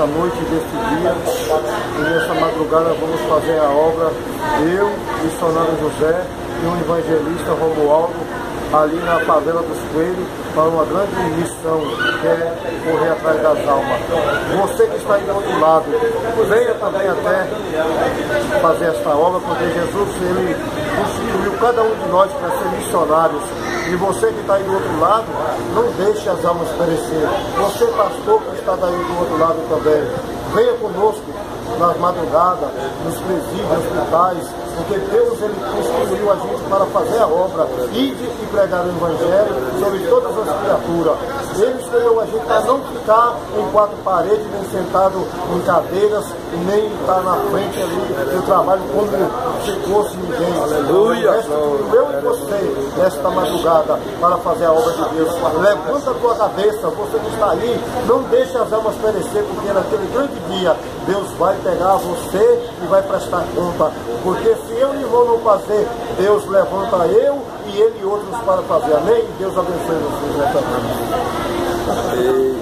desta noite, deste dia, e nessa madrugada vamos fazer a obra, eu, missionário José e o evangelista Romualdo, ali na favela dos Coelhos, para uma grande missão, que é correr atrás das almas. Você que está aí do outro lado, venha também até fazer esta obra, porque Jesus, ele constituiu cada um de nós para ser missionários. E você que está aí do outro lado, não deixe as almas perecer. Você, pastor, que está daí do outro lado também, venha conosco nas madrugadas, nos presídios, hospitais, porque Deus, ele construiu a gente para fazer a obra, ide e pregar o Evangelho sobre todas as criaturas. Ele escolheu a gente para não ficar em quatro paredes, nem sentado em cadeiras, nem estar na frente ali do trabalho como se fosse ninguém. Aleluia! Eu e você, nesta madrugada, para fazer a obra de Deus. Levanta a tua cabeça, você que está aí, não deixe as almas perecer, porque naquele grande dia, Deus vai pegar você e vai prestar conta. Porque se eu e irmão não fazer, Deus levanta eu e ele e outros para fazer. Amém? Deus abençoe vocês nessa noite.